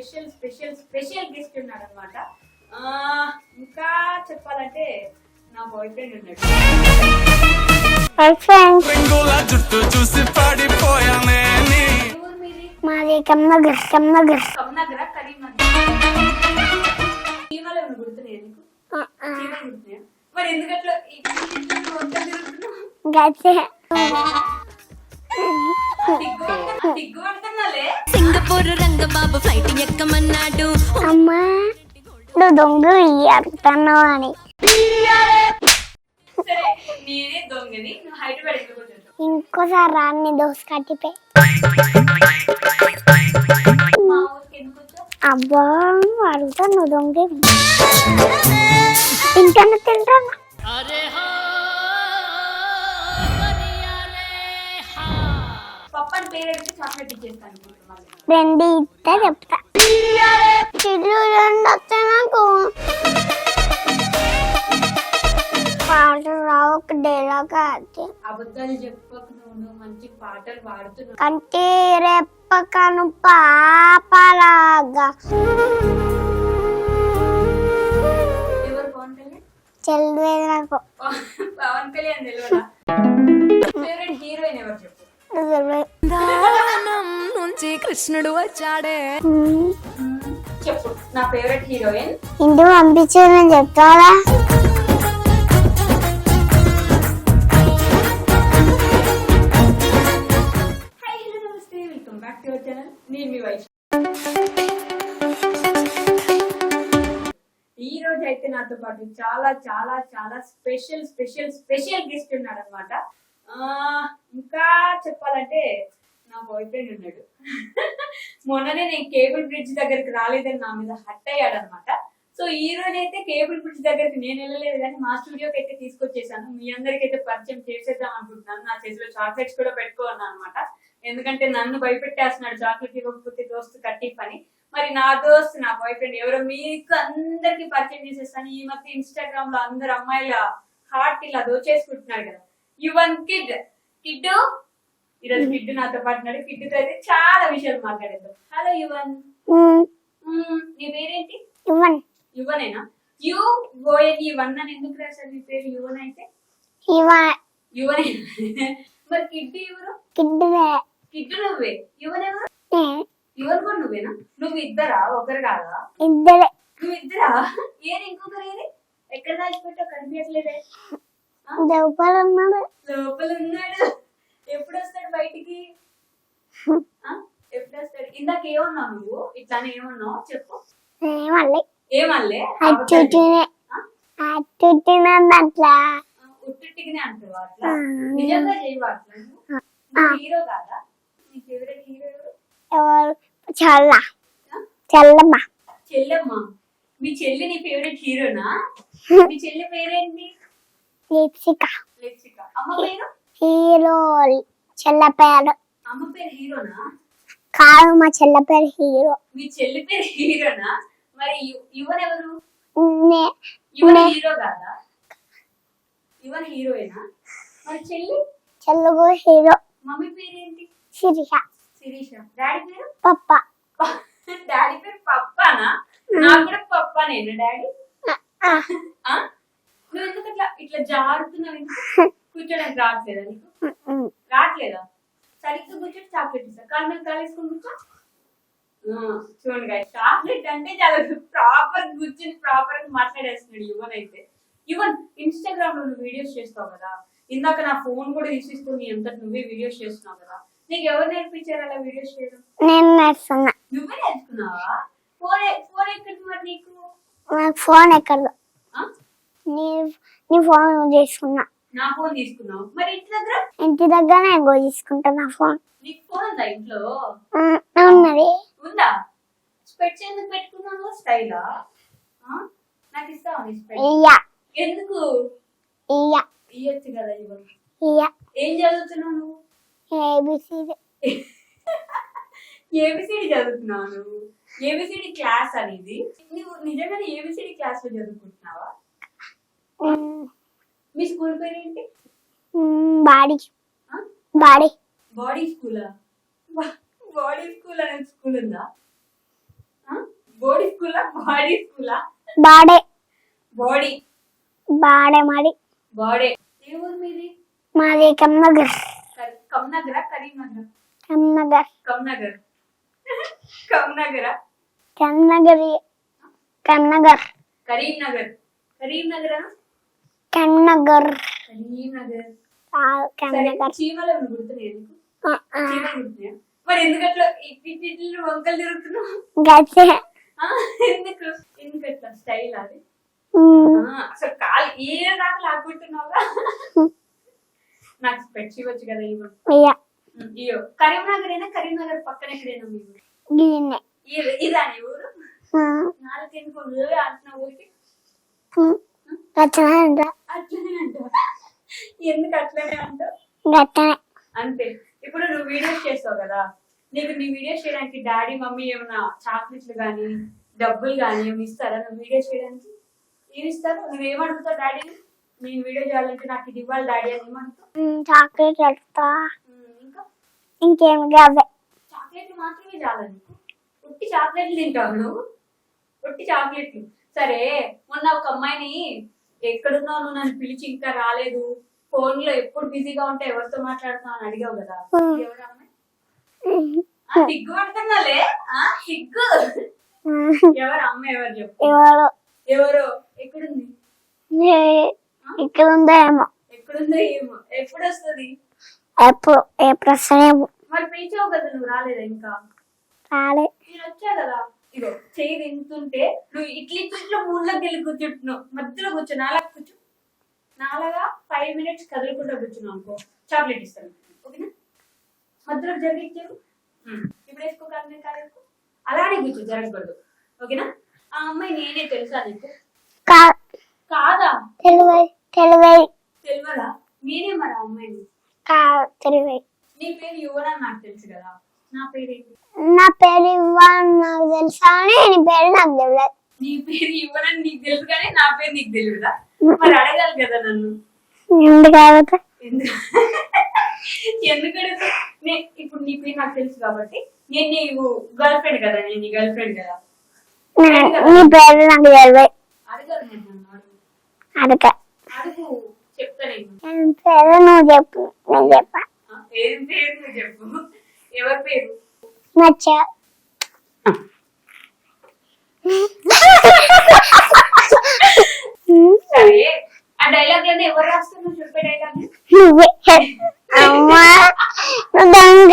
Special special special guest ఉన్నాడు అనమాట. ఇంకా చెప్పాలంటే నా బాయ్ ఫ్రెండ్ ఉన్నాడు. మాది కమ్నగర్ కరీంనగర్. చీమలు గుర్తున్నాయి నీకు? చీమలు గుర్తున్నాయా? మరి ఎందుకట్లా సింగపూర్ రంగబాబు ఫ్లైట్ ఎక్కమన్నాడు. అమ్మా నువ్వు దొంగ అడుగుతున్నావు అని. సరే నేనే దొంగని, నువ్వు హైదరాబాద్ ఎందుకు వచ్చావు? ఇంకోసారి రాని దోశ కట్టిపోయి. మా ఊరికి ఎందుకు వచ్చావు? అబ్బా అడుగుతా నువ్వు దొంగ తింటాను తింటాను. పప్పని పేరు అడిగితే చాక్లెట్ ఇచ్చేస్తాను. రెండు ఇస్తే చెప్తా. చిల్లు రెండు వస్తాయి నాకు. పాటలు రావు, ఒక డైలాగ్ అది. అబద్ధాలు చెప్పకు, నువ్వు మంచి పాటలు పాడుతున్నావు. కంటి రెప్పకను పాపలాగా. ఎవరు పవన్ కళ్యాణ్? చెల్లివేది నాకు. పవన్ కళ్యాణ్ తెలియదా? ఫేవరెట్ హీరోయిన్ ఎవరు చెప్పు? నుంచి కృష్ణుడు వచ్చాడే. చెప్పు నా ఫేవరెట్ హీరోయిన్. ఇంటికి పంపించేదని చెప్తారా? హాయ్ హలో నమస్తే, welcome back to our channel. నేను మీ వైష్. ఈ రోజు అయితే నాతో పాటు చాలా చాలా చాలా స్పెషల్ స్పెషల్ స్పెషల్ గెస్ట్ ఉన్నాడు అనమాట. ఇంకా చెప్పాలంటే నా బాయ్ ఫ్రెండ్ ఉన్నాడు. మొన్ననే నేను కేబుల్ బ్రిడ్జ్ దగ్గరికి రాలేదని నా మీద హట్ అయ్యాడు అనమాట. సో ఈ రోజు అయితే కేబుల్ బ్రిడ్జ్ దగ్గరికి నేను వెళ్ళలేదు కానీ మా స్టూడియోకి అయితే తీసుకొచ్చేసాను. మీ అందరికి అయితే పరిచయం చేసేద్దాం అనుకుంటున్నాను. నా చేతిలో చాక్లెట్స్ కూడా పెట్టుకున్నాను అనమాట. ఎందుకంటే నన్ను భయపెట్టేస్తున్నాడు చాక్లెట్ ఇవ్వకపోతే దోస్తు కట్టి పని. మరి నా దోస్తు నా బాయ్ ఫ్రెండ్ ఎవరో మీకు అందరికి పరిచయం చేసేస్తాను. ఈ మధ్య ఇన్స్టాగ్రామ్ లో అందరు అమ్మాయిల హార్ట్ ఇలా దోచేసుకుంటున్నారు కదా. యువన్ కిడ్ కిడ్డు ఈరోజు కిడ్డు నాతో పాటున్నాడు. కిడ్డుతో అయితే చాలా విషయాలు మాట్లాడేద్దాం. హలో యువన్, నీ పేరేంటి? యువన్. యువనేనా? యువన్ అని ఎందుకు రాశారు నీ పేరు యువన్ అయితే? యువనే. మరి కిడ్డు ఎవరు? కిడ్డు నువ్వే. యువన్ ఎవరు? యువన్ కూడా నువ్వేనా? నువ్వు ఇద్దరా, ఒకరు కాదా? ఇద్దరే. నువ్వు ఇద్దరా? ఏది ఇంకొకరు ఏది? ఎక్కడ దాచిపెట్టా కనిపించట్లేదే? లోపల ఉన్నాడు. లోపల ఉన్నాడు. ఎప్పుడు వస్తాడు బయటికి? ఎప్పుడు వస్తాడు? ఇందాక ఏమన్నావు నువ్వు? ఇట్లానే ఏమన్నావు చెప్పు. ఏమల్లే? అట్లా ఉట్టిగానే అంటావు అట్లా? నిజంగా చేయవా అట్లా? హీరో కాదా? నీ ఫేవరెట్ హీరో ఎవరు? చెల్లమ్మ. చెల్లెమ్మ. మీ చెల్లి నీ ఫేవరెట్ హీరోనా? మీ చెల్లి పేరేంటి? లిప్సిక. అమ్మ పేరు? హీరో. చెల్ల పేరు. అమ్మ పేరు హీరోనా? కాదు, మా చెల్ల పేరు హీరో. మీ చెల్లి పేరు హీరోనా? మరి యువన్ ఎవరు? యువన్ హీరో కాదా? యువన్ హీరోయేనా? మరి చెల్లుగు హీరో. మమ్మీ పేరు ఏంటి? శిరీష. డాడీ పేరు? పప్ప. డాడీ పేరు పప్పానా? నాకు కూడా పప్పానేనా డాడీ? నువ్వు ఎందుకు ఇట్లా జారుతున్నావు? కూర్చోడానికి రావట్లేదా నీకు? రావట్లేదా? సరిగ్గా కూర్చొని చాక్లెట్ ఇస్తా. కాలు మీద కాలు వేసుకొని కూర్చో. చూడండి చాక్లెట్ అంటే చాలా ప్రాపర్ కూర్చొని ప్రాపర్ గా మాట్లాడేస్తున్నాడు యువన్ అయితే. యువన్ ఇన్స్టాగ్రామ్ లో నువ్వు వీడియోస్ చేస్తావు కదా. ఇందాక నా ఫోన్ కూడా తీసిస్తుంది ఎంత నువ్వే వీడియోస్ చేస్తున్నావు కదా. నీకు ఎవరు నేర్పించారు అలా వీడియోస్ చేయడం? నేను నేర్చుకున్నా. నువ్వే నేర్చుకున్నావా? ఫోన్ ఎక్కడ మరి నీకు? నాకు ఫోన్ ఎక్కదు. నీ ఫోన్ చేసుకున్నా. నా ఫోన్ తీసుకున్నావు? మరి ఇంటి దగ్గర నేను తీసుకుంటా నా ఫోన్. నీకు ఫోన్ ఉందా ఇంట్లో? ఉన్నది. ఉందా? స్పెట్స్ ఎందుకు పెట్టుకున్నావు? స్టైలా? నాకు ఇస్తావా నీ స్పెట్స్? ఎందుకు? ఇయ్యొచ్చు కదా. ఏం చదువుతున్నావు నువ్వు? ఏబిసిడి. ఏబిసిడి చదువుతున్నావు నువ్వు? ఏబిసిడి క్లాస్ అనేది నువ్వు నిజంగానే ఏబిసిడి క్లాస్ లో చదువుకుంటున్నావా? మీ స్కూల్ పేరు ఏంటి? బాడీ స్కూలా? బాడీ స్కూల్ అనే స్కూల్ ఉందా? బాడీ స్కూలా? బాడే బాడీ బాడే మాది. బాడీ. ఏ ఊరు మీది? మాది కమ్నగర్. కమ్నగరా కరీంనగర్? కమ్నగర్. కమ్నగర్. కమ్నగరా? కమ్నగరి. కమ్నగర్. కరీంనగర్. కరీంనగరా? కమ్నగర్. కరీంనగర్. సరే, కమ్నగర్. చీమలు ఏమైనా గుర్తున్నాయి నీకు? చీమలు గుర్తున్నాయా? మరి ఎందుకు అట్లా ఇట్లు వంకలు తిరుగుతున్నావు? గచ్చే. ఎందుకు ఎందుకు అట్లా స్టైల్ అది? అసలు కాలు ఏ దాకా లాక్కుంటున్నావుగా? నాకు స్పెట్స్ ఇవ్వచ్చు కదా ఇయ్యో. కరీంనగర్ అయినా కరీంనగర్ పక్కన ఎక్కడైనా మీ ఊరు? ఇదా నీ ఊరు? నాలుగు ఎందుకు అంటున్నా ఊరికి? అట్లనే అంటావు. ఎందుకు అట్లనే అంటావు? అంతే. ఇప్పుడు నువ్వు వీడియోస్ చేస్తావు కదా, నీకు నీ వీడియోస్ చేయడానికి డాడీ మమ్మీ ఏమైనా చాక్లెట్లు గానీ డబ్బులు గానీ ఏమి ఇస్తారా నువ్వు వీడియోస్ చేయడానికి? ఏమి ఇస్తారు? నువ్వేమడుగుతావు డాడీని? నేను వీడియో చేయాలంటే నాకు ఇది ఇవ్వాలి డాడీ అని ఏమంటావు? చాక్లెట్ పెడతా. ఇంకా ఇంకేమి కావే. చాక్లెట్లు మాత్రమే చాలా నీకు? ఉట్టి చాక్లెట్లు తింటావు నువ్వు? ఉట్టి చాక్లెట్లు. సరే, మొన్న ఒక అమ్మాయిని ఎక్కడున్నావు నువ్వు నన్ను పిలిచి ఇంకా రాలేదు, ఫోన్ లో ఎప్పుడు బిజీగా ఉంటే ఎవరితో మాట్లాడుతున్నావు అని అడిగావు కదా, ఎవరు అమ్మాయి? సిగ్గు పడుతున్నాలే, సిగ్గు. ఎవరు అమ్మాయి? ఎవరు చెప్పు. ఎవరు? ఎక్కడుంది? ఇక్కడ ఉందో ఏమో. ఎక్కడుందో ఏమో. ఎప్పుడు వస్తుంది? ఎప్పుడు వస్తాయేమో. మరి పిలిచావు కదా, నువ్వు రాలేదా ఇంకా? రాలే. నేను వచ్చా కదా. ఇగో చేయి తింటుంటే నువ్వు ఇట్లా మూడులోకి వెళ్ళి కూర్చుంటున్నావు. మధ్యలో కూర్చో, నాలా కూర్చో. నాలాగా 5 minutes కదలకుండా కూర్చున్నావు అనుకో, చాక్లెట్ ఇస్తాను. ఓకేనా? మధ్యలో జరిగించారు. ఇప్పుడు వేసుకో, కాదు అలానే కూర్చో, జరగకూడదు. ఓకేనా? ఆ అమ్మాయి నేనే, తెలుసా నీకు? కాదా? తెలియదా? నేనే మరి ఆ అమ్మాయిని. నీ పేరు యువన నాకు తెలుసు కదా, నా పేరేంటి? నా పేరు ఇవ్వని నాకు తెలుసా అని నీ పేరు నాకు తెలియదు. నీ పేరు యువనని నీకు తెలుసు కానీ నా పేరు నీకు తెలియదా? మరి అడగాలి కదా నన్ను. ఎందుకు అడుగుతా? ఎందుకు అడుగుతా? ఇప్పుడు నీ పేరు నాకు తెలుసు కాబట్టి నేను నీకు గర్ల్ ఫ్రెండ్ కదా, నేను నీ గర్ల్ ఫ్రెండ్ కదా. నీ పేరు నాకు తెలియదు. అడగాలి నన్ను. అడుగు, చెప్తా నేను. పేరు నువ్వు చెప్పు, నేను చెప్పా. ఏం పేరు నువ్వు చెప్పు. ఎవరి పేరు? నచ్చా. సరే, ఆ డైలాగ్ లోనే ఎవరు రాస్తారు? నువ్వు చెప్పే డైలాగ్. నువ్వే. అమ్మా దొంగ.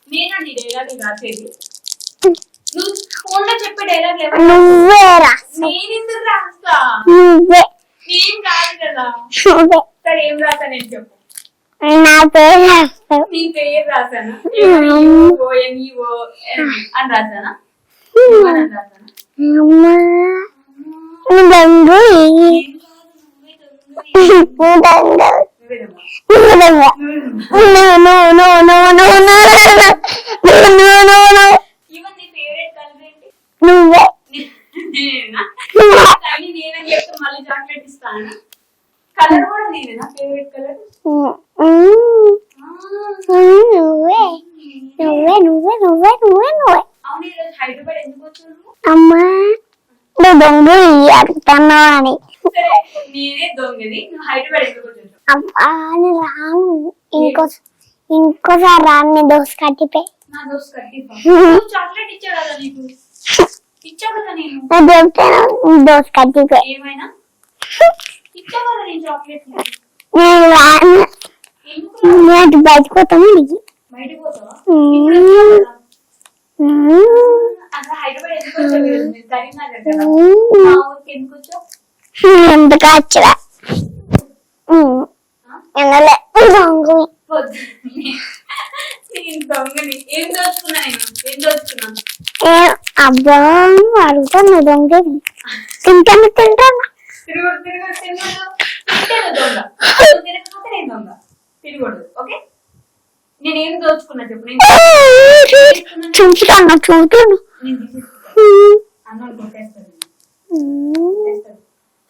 నేను నీ డైలాగ్ రాసేది. నువ్వు ఫోన్ లో చెప్పే డైలాగ్ నువ్వే రాస్తా. నేను ఎందుకు రాస్తా? నువ్వే. ఏం కాదు కదా. నువ్వే. సరే, ఏం రాసా నేను చెప్పు. నా పేరు రాస్తావు. నీ పేరు రాసానా? అని రాసానా? అమ్మా దొంగ. ఇవన్నీ ఫేవరెట్ కలర్ ఏంటి? నువ్వే. నేనని చెప్తే మళ్ళీ చాక్లెట్ ఇస్తాను. కలర్ కూడా నేనేనా ఫేవరెట్ కలర్? నువ్వే నువ్వే నువ్వే నువ్వే నువ్వే నువ్వే. అవును, ఈరోజు హైదరాబాద్ ఎందుకు వచ్చావు? అమ్మా నువ్వు దొంగ అడుగుతున్నావు అని. సరే, నేనే దొంగది, నువ్వు హైదరాబాద్ ఎందుకు వచ్చావు? అబ్బా రాను, ఇంకోసారి రాను. దోస్త్ కట్టిపోయి. నా దోస్త్ కట్టిపో. చాక్లెట్ ఇచ్చా కదా నీకు, ఇచ్చా కదా నేను. చెప్తాను దోస్త్ కట్టిపోయి. ఏమైనా ఇచ్చా కదా నేను చాక్లెట్. నేను రాను. నేను బయటకు పోతాము. బయటకు పోతావా? అసలు హైదరాబాద్ ఎందుకు వచ్చావు? కరీంనగర్ కదా, మా ఊరికి ఎందుకు వచ్చావు? ఎందుకు వచ్చా? ఎనలే దొంగ. నేను దొంగని. ఏం దోచుకున్నా నేను? ఏం దోచుకున్నాను? అబ్బా అడుగుతాను దొంగ. తింటాను తింటాను. తిరగడు తినకూడదు. నేను దొంగ. తిరగకూడదు. ఓకే, నేనేం దోచుకున్నా చెప్పు. చూపుతాను చూపుతాను. అన్నం కొట్టేస్తాను.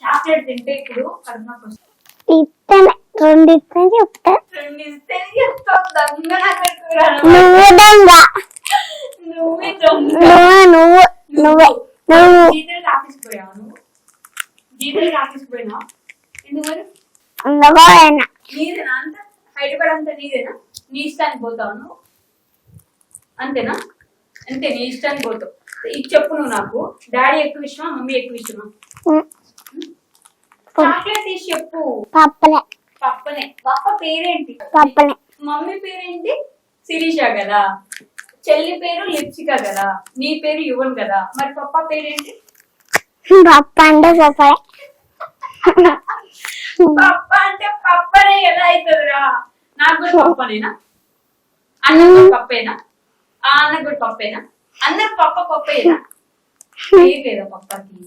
చాక్లెట్ తింటే ఇప్పుడు కడుపు నొప్పి వస్తుంది. ఇస్తాను, 2 ఇస్తాను చెప్తా. 2 ఇస్తే చెప్తావు దొంగ. నాకు నువ్వు దొంగ. నువ్వే దొంగ. నువ్వు నువ్వే నువ్వు జీతలకి ఆఫీస్కి పోయావా నువ్వు? జీతలకి ఆఫీస్కి పోయినావా? ఎందుకు మరి? ఉండబోయేనా నీదేనా అంత హైదరాబాద్ అంతా నీదేనా? నీ ఇష్టానికి పోతావు నువ్వు అంతేనా? అంతే నీ ఇష్టానికి పోతావు. ఇది చెప్పు నువ్వు నాకు, డాడీ ఎక్కువ ఇష్టమా మమ్మీ ఎక్కువ ఇష్టమా? చాక్లెట్ తీసి చెప్పు. పప్పలే పప్పనే. పప్ప పేరేంటి? పప్పలే మమ్మీ పేరేంటి? శిరీష కదా. చెల్లి పేరు లిప్సిక కదా. నీ పేరు యువన్ కదా. మరి పప్ప పేరేంటి? పప్ప అంటే పప్పలే పప్ప అంటే పప్పనే ఎలా అవుతుందిరా? నాకు కూడా పప్పనేనా? అన్న కూడా పప్పేనా? ఆ అన్న కూడా పప్పేనా? అందరు పప్ప పప్పేనా? పేరు లేదా పప్పకి?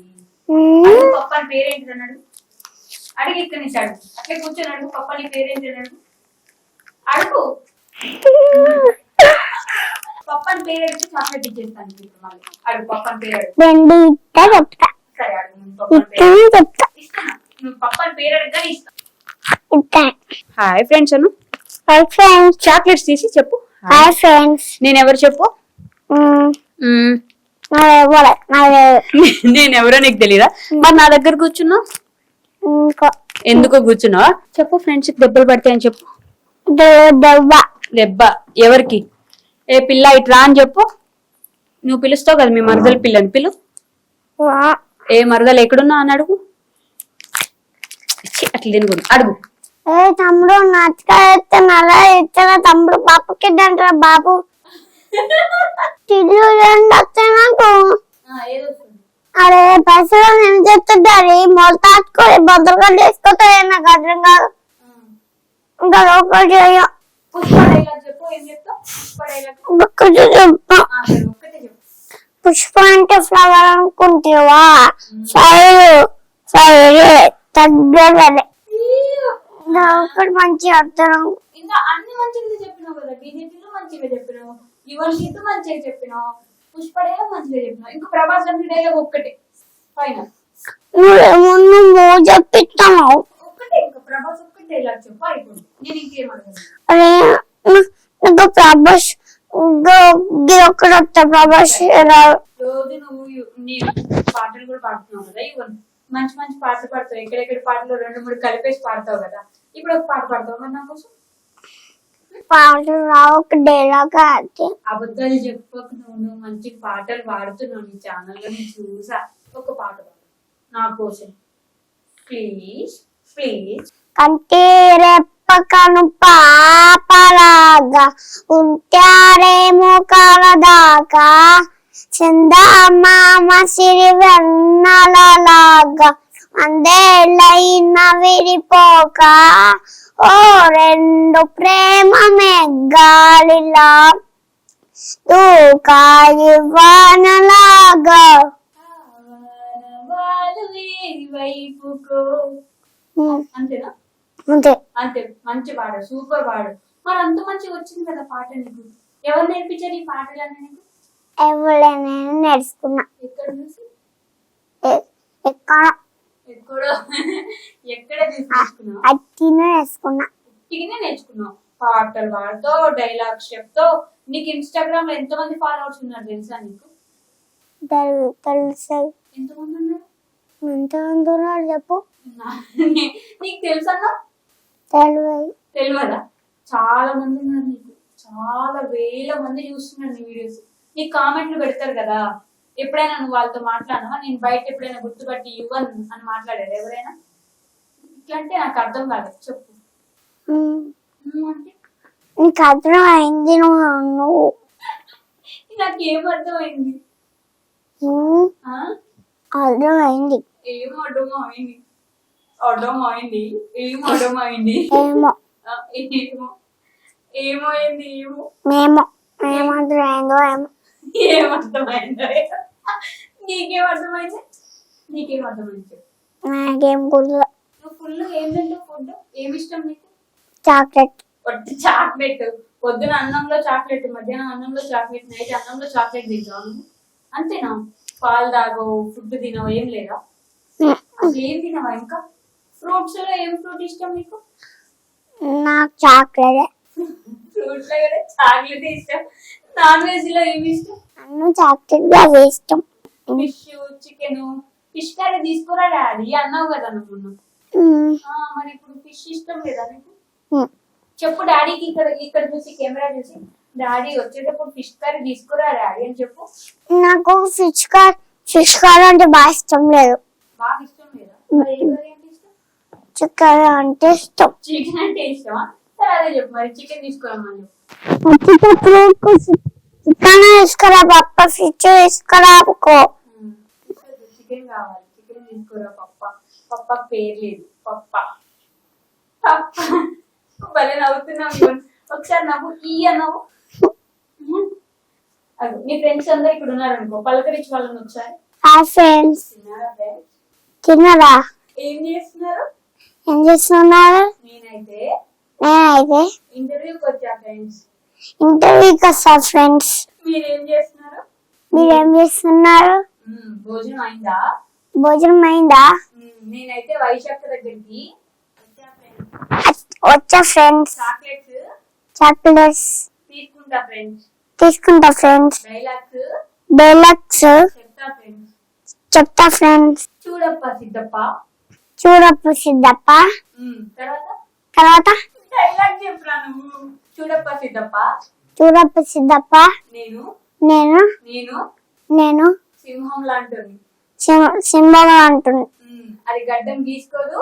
పప్ప అని పేరేంటి అన్నాడు? అడిగి ఇక్కడ నుంచి అడుగు. అట్లే కూర్చొని అడుగు. పప్ప నీ పేరేంటి అన్నాడు? అడుగు. పప్ప అని పేరు అడిగితే చాక్లెట్ ఇచ్చేస్తాను ఇప్పుడు మళ్ళీ. అడుగు పప్ప అని పేరు అడుగు. రెండు ఇస్తా చెప్తా సరే అడుగు. నువ్వు పప్ప అని పేరు ఇస్తాను చెప్తా ఇస్తాను. నువ్వు పప్ప అని పేరు అడగగానే ఇస్తా. ఇస్తాను. హాయ్ ఫ్రెండ్స్ అను. Hi friends. చాక్లెట్స్ తీసి చెప్పు. Hi friends. నేను ఎవరు చెప్పు. నేను ఎవరో నీకు తెలీదా? మరి నా దగ్గర కూర్చున్నావు ఎందుకో కూర్చున్నావా? చెప్పు. ఫ్రెండ్స్ దెబ్బలు పడతాయని చెప్పు. దెబ్బ ఎవరికి? ఏ పిల్ల ఇట్రా అని చెప్పు. నువ్వు పిలుస్తావు కదా మీ మరదల పిల్లని, పిలు. ఏ మరదలు ఎక్కడున్నా అని అడుగు. అట్లా తినుకుంది అడుగు. ఏ తమ్ముడు నచ్చక అలా ఇచ్చిన తమ్ముడు పాపకి అంటారా బాబు తిల్లు నాకు. అరే పైసలు నేను చెప్తుంటారు మొదలు తాచుకొని బొద్దలుగా తీసుకుంటా నాకు అర్థం కాదు. ఇంకా లోపల చేయ పుష్ప అంటే ఫ్లవర్ అనుకుంటావా? ఫైర్ ఫైర్ తగ్గలే ఒకటి మంచి అర్థం. ఇంకా అన్ని మంచిగా చెప్పినావు కదా. బీజేపీలో మంచిగా చెప్పినావు, యువన్ హిట్ మంచిగా చెప్పినావు, పుష్ప డైలాగ్ మంచిగా చెప్పినావు. ఇంకా ప్రభాస్ అన్ని డైలాగ్ ఒక్కటే ఫైనల్. నువ్వేమన్నా మో చెప్పిస్తాను ఒక్కటే. ఇంకా ప్రభాస్ ఒక్కటే డైలాగ్ చెప్పు అయిపోయింది. నేను ఇంకేం అడగను. అరే ఇంకా ప్రభాస్ ఒక్కటి వస్తా ప్రభాస్ రోజు నువ్వు నీ పాటలు కూడా పాడుతున్నావు కదా. యువన్ మంచి మంచి పాటలు పాడతావు. ఎక్కడెక్కడ పాటలు 2-3 కలిపేసి పాడతావు కదా. ఇప్పుడు ఒక పాట పాడతావు మరి నా కోసం. పాటలు రావు ఒక డైలాగ్ అది. అబద్ధాలు చెప్పకు. నువ్వు మంచి పాటలు పాడుతున్నావు. నీ ఛానల్లో నేను చూసా. ఒక పాట పాడు నా కోసం ప్లీజ్ ప్లీజ్. కంటి రెప్పకను పాపలాగా ఉంటారేమో కాలదాకా చందమామ సిరి వెన్నెలలాగా అందేళ్ళైన విడిపోక ఓ రెండు ప్రేమ మెగ్గాలిలా దూకాయి వానలాగా. వైపుకో అంతేనా? అంతే అంతే. మంచి పాడు, సూపర్ పాడు. మరి అంత మంచిగా వచ్చింది కదా పాట నీకు. ఎవరు నేర్పించారు ఈ పాటలన్నీ నీకు? ఎవరైనా నేర్చుకున్నా. ఎక్కడ చూసి? ఎక్కడ ఎక్కడో ఎక్కడ చూసి నేర్చుకున్నావు? అట్టినే నేర్చుకున్నా. ఉట్టిగానే నేర్చుకున్నావు. పాటలు పాడుతావు, డైలాగ్స్ చెప్తావు. నీకు ఇన్స్టాగ్రామ్ లో ఎంతమంది ఫాలోవర్స్ ఉన్నారు తెలుసా నీకు? తెలుసు. ఎంతమంది ఉన్నారు? ఎంతమంది ఉన్నారు చెప్పు. నీకు తెలుసన్నా? తెలియదా? చాలా మంది ఉన్నారు నీకు. చాలా వేల మంది చూస్తున్నారు నీ వీడియోస్. నీ కామెంట్లు పెడతారు కదా. ఎప్పుడైనా నువ్వు వాళ్ళతో మాట్లాడినావా? నేను బయట ఎప్పుడైనా గుర్తుపట్టి యువన్ అని మాట్లాడారు ఎవరైనా? ఇట్లా అంటే నాకు అర్థం కాలేదు. చెప్పు. అంటే నీకు అర్థం అయింది. నువ్వు నాకేం అర్థమైంది? అర్థమైంది. ఏం అర్థమైంది? అర్థమైంది. ఏం అర్థమైంది? ఏమో ఏమో ఏమో ఏంది? ఏమో మేము ఏమర్థమైందో ఏమో. ఏమర్థమైందో? నీకేం అర్థమైంది? నీకేం అర్థమైంది? నాకేం గుర్తు. నువ్వు ఫుల్ ఏం తింటావు? ఫుడ్ ఏమి ఇష్టం నీకు? చాక్లెట్. చాక్లెట్. పొద్దున అన్నంలో చాక్లెట్, మధ్యాహ్నం అన్నంలో చాక్లెట్, నైట్ అన్నంలో చాక్లెట్ తింటావు అంతేనా? పాలు తాగవు, ఫుడ్ తినవు, ఏం లేదా? అసలు ఏం తినవా? ఇంకా ఫ్రూట్స్ లో ఏం ఫ్రూట్ ఇష్టం నీకు? నాకు చాక్లెట్. ఫ్రూట్స్ లో కూడా చాక్లెట్ ఇష్టం. నాన్ వెజ్ లో ఏమి ఇష్టం? అన్ను చాక్లెట్ అవి ఇష్టం. ఫిష్ చికెన్ ఫిష్ కర్రీ తీసుకురా డాడీ అన్నావు కదా నువ్వు మొన్న. మరి ఇప్పుడు ఫిష్ ఇష్టం లేదా నీకు? చెప్పు డాడీకి ఇక్కడ ఇక్కడ చూసి కెమెరా చూసి డాడీ వచ్చేటప్పుడు ఫిష్ కర్రీ తీసుకురా డాడీ అని చెప్పు. నాకు ఫిష్ కర్రీ అంటే బాగా ఇష్టం లేదు. బాగా ఇష్టం లేదా? మరి ఏ కర్రీ అంటే ఇష్టం? చికెన్ అంటే ఇష్టం. చికెన్ అంటే ఇష్టమా? సరే అదే చెప్పు మరి చికెన్ తీసుకురమ్మని చెప్పు. చికెన్ తీసుకురా పప్ప, ఫిష్ తీసుకురా పక్కో. చికెన్ కావాలి, చికెన్ తీసుకురా పప్ప. పప్ప పేరు లేదు పప్ప. పప్ప భలే నవ్వుతున్నావు. ఒకసారి నవ్వు ఈ అన్నావు. అదే నీ ఫ్రెండ్స్ అందరు ఇక్కడ ఉన్నారు అనుకో, పలకరించి వాళ్ళని ఒకసారి. Hi friends. తిన్నారా ఫ్రెండ్స్? తిన్నారా? ఏం చేస్తున్నారు? ఏం చేస్తున్నారు? నేనైతే ఇంటర్వ్యూకి వచ్చా ఫ్రెండ్స్. ఇంటర్వ్యూకి వస్తా ఫ్రెండ్స్. మీరేం చేస్తున్నారు? మీరేం చేస్తున్నారు? భోజనం అయిందా? భోజనం అయిందా? నేనైతే వైశాఖ దగ్గరికి వచ్చా ఫ్రెండ్స్. చాక్లెట్స్ తీసుకుంటా ఫ్రెండ్స్. తీసుకుంటా ఫ్రెండ్స్. డైలాగ్స్ చెప్తా ఫ్రెండ్స్. చూడప్ప సిద్ధప్ప. తర్వాత డైలాగ్ చెప్పరా నువ్వు. చూడప్ప సిద్ధప్ప. నేను సింహం లాంటి. సింబల్ అంటుంది. అది గడ్డం గీసుకోదు.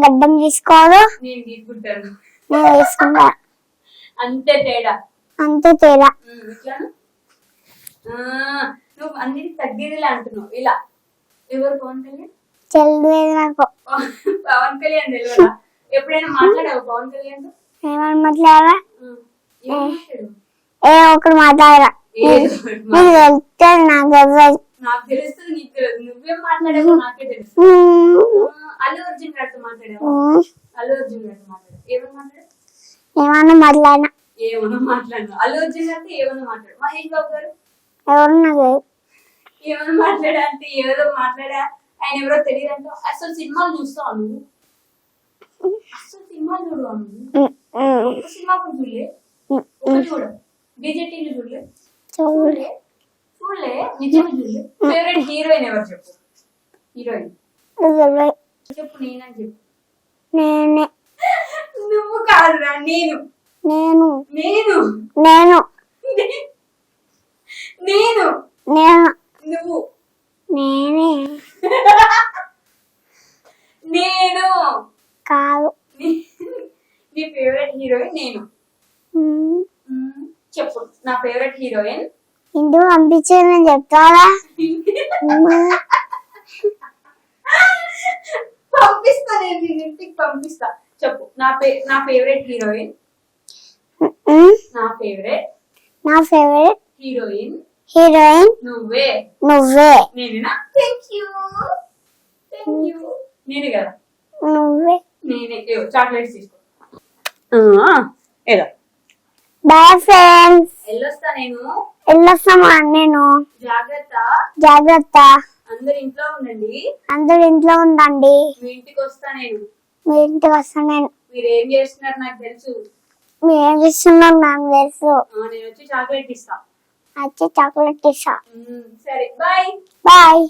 గడ్డం తీసుకోదు. నేను తీసుకుంటాను. నేను తీసుకుంటా. అంతే తేడా. ఇట్లాను నువ్వు అన్నిటి తగ్గేదిలా అంటున్నావు. ఇలా ఎవరు పవన్ కళ్యాణ్? తెలియదు నాకు. పవన్ కళ్యాణ్ తెలియదా? ఎప్పుడైనా మాట్లాడావు పవన్ కళ్యాణ్? ఏమని మాట్లాడరా? ఒకటి మాట్లాడరా? నీకు తెలిస్తే నాకు తెలియదు. నాకు తెలుస్తుంది, నీకు తెలియదు. నువ్వేం మాట్లాడావో నాకే తెలుసు. అల్లు అర్జున్ గారితో మాట్లాడావు. ఏమన్నా మాట్లాడినా. అల్లు అర్జున్ గారితో ఏమన్నా మాట్లాడు. మహేష్ బాబు గారు ఎవరు నాకు ఏమన్నా మాట్లాడా అంటే ఏదో మాట్లాడా. ఆయన ఎవరో తెలియదు అంటూ. అసలు సినిమాలు చూస్తావు నువ్వు? అసలు సినిమాలు చూడవా నువ్వు? ఒక సినిమా కూడా చూడలే? ఒకటి కూడా బీజేపీలు చూడలే? చూడలే నిజంగా చూడలే. ఫేవరెట్ హీరోయిన్ ఎవరు చెప్పు? హీరోయిన్ చెప్పు. నేనని చెప్పు. నేనే. నువ్వు కాదురా. నేను నేను నేను నేను నేను నేను నువ్వు నేనే. నేను కాదు. నీ ఫేవరెట్ హీరోయిన్ నేను. చెప్పు నా ఫేవరెట్ హీరోయిన్. ఇంటికి పంపించేదని చెప్తారా? పంపిస్తా, నేను ఇంటికి పంపిస్తా. చెప్పు నా ఫేవరెట్ హీరోయిన్. నా ఫేవరెట్ హీరోయిన్ నువ్వే. నేనేనా? Thank you. నేనే కదా? నేనే. చాక్లెట్స్ తీసుకో. ఏదో బాయ్ ఫ్రెండ్స్. వెళ్ళొస్తా నేను. వెళ్ళొస్తామా? నేను జాగ్రత్త. అందరు ఇంట్లో ఉండండి. ఉండండి. మీ ఇంటికి వస్తా నేను. మీరేం చేస్తున్నారు నాకు తెలుసు. మీరేం చేస్తున్నారు నాకు తెలుసు. నేను వచ్చి చాక్లెట్ ఇస్తా. సరే బాయ్. బాయ్.